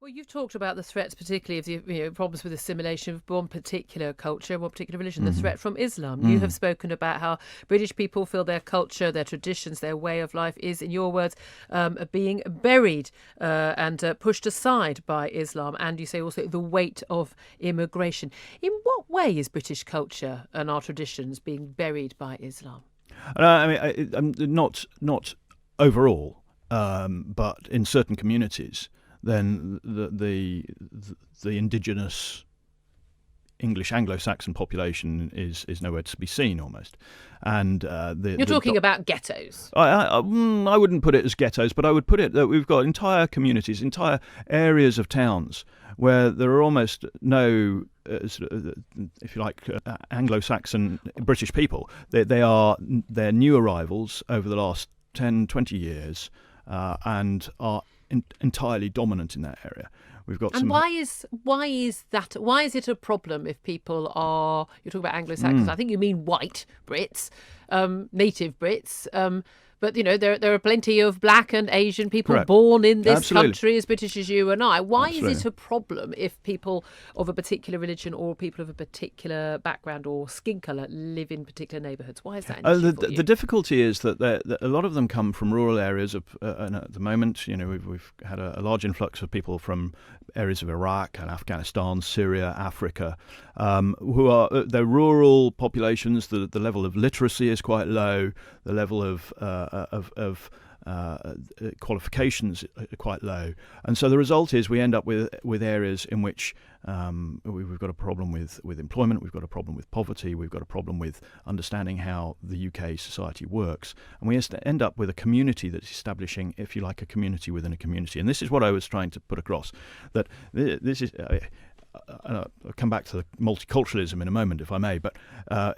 Well, you've talked about the threats, particularly of the problems with assimilation of one particular culture, one particular religion, the threat from Islam. You have spoken about how British people feel their culture, their traditions, their way of life is, in your words, being buried and pushed aside by Islam. And you say also the weight of immigration. In what way is British culture and our traditions being buried by Islam? Not overall, but in certain communities. Then the indigenous English Anglo-Saxon population is nowhere to be seen almost, and you're talking about ghettos. I wouldn't put it as ghettos, but I would put it that we've got entire communities, entire areas of towns where there are almost no, if you like, Anglo-Saxon British people. They're new arrivals over the last 10, 20 years, and are entirely dominant in that area. We've got why is that? Why is it a problem if people are? You're talking about Anglo-Saxons. I think you mean white Brits, native Brits. But there are plenty of black and Asian people born in this country, as British as you and I. Why is it a problem if people of a particular religion or people of a particular background or skin colour live in particular neighbourhoods? Why is that an issue for you? The difficulty is that a lot of them come from rural areas and at the moment, we've had a large influx of people from areas of Iraq and Afghanistan, Syria, Africa, they're rural populations. The level of literacy is quite low. The level of qualifications are quite low, and so the result is we end up with areas in which we've got a problem with employment, we've got a problem with poverty, we've got a problem with understanding how the UK society works, and we end up with a community that's establishing, if you like, a community within a community. And this is what I was trying to put across, that this is. I'll come back to the multiculturalism in a moment, if I may, but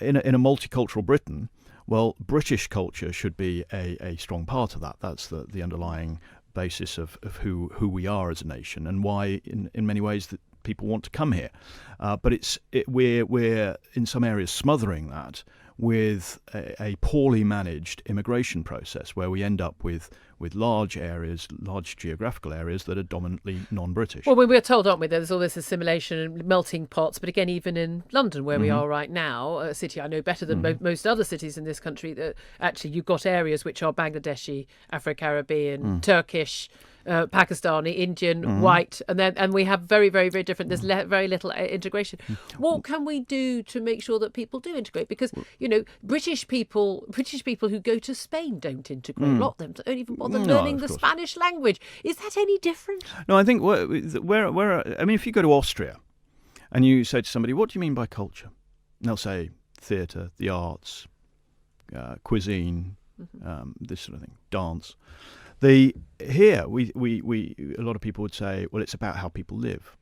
in a multicultural Britain, well, British culture should be a strong part of that. That's the underlying basis of who we are as a nation, and why, in many ways, that people want to come here. But we're in some areas smothering that with a poorly managed immigration process, where we end up with large areas, large geographical areas that are dominantly non-British. Well, we're told, aren't we, there's all this assimilation and melting pots. But again, even in London, where we are right now, a city I know better than most other cities in this country, that actually you've got areas which are Bangladeshi, Afro-Caribbean, Turkish, Pakistani, Indian, white, and we have very, very, very different. There's very little integration. What can we do to make sure that people do integrate? Because British people who go to Spain don't integrate. A lot of them don't even bother learning the Spanish language. Is that any different? No, I think if you go to Austria and you say to somebody, "What do you mean by culture?" And they'll say theatre, the arts, cuisine, this sort of thing, dance. Here we a lot of people would say, well, it's about how people live.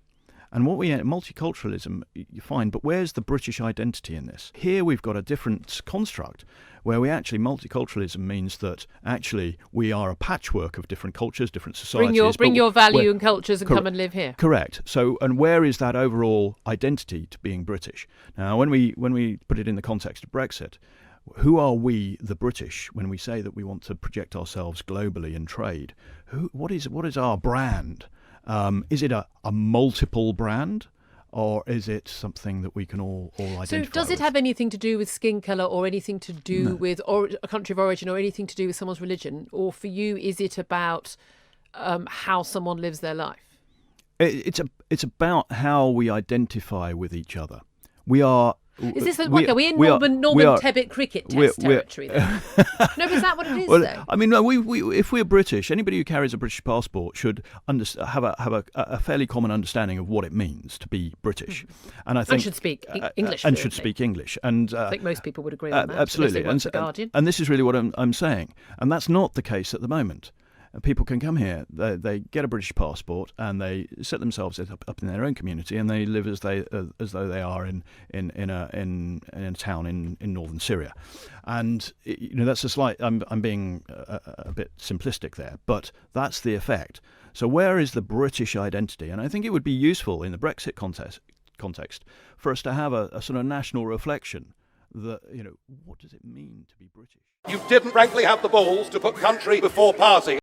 And what multiculturalism, you find, but where's the British identity in this? Here we've got a different construct where multiculturalism means that actually we are a patchwork of different cultures, different societies. Bring your value and cultures and come and live here. Correct. So, and where is that overall identity to being British? Now, when we put it in the context of Brexit, who are we, the British, when we say that we want to project ourselves globally in trade? What is our brand? Is it a multiple brand, or is it something that we can all identify So does it with? have anything to do with skin colour, or anything to do with a country of origin, or anything to do with someone's religion? Or for you, is it about how someone lives their life? It's about how we identify with each other. We are. Is this are we in Norman Tebbit cricket test territory? Then? No, is that what it is? Though? I mean, if we're British, anybody who carries a British passport should have a fairly common understanding of what it means to be British, and I think should speak English. And should speak English, and I think most people would agree on that. Absolutely, and this is really what I'm saying, and that's not the case at the moment. People can come here, they get a British passport, and they set themselves up in their own community, and they live as though they are in a town in northern Syria, and that's a slight. I'm being a bit simplistic there, but that's the effect. So where is the British identity? And I think it would be useful in the Brexit context for us to have a sort of national reflection. That what does it mean to be British? You didn't frankly have the balls to put country before party.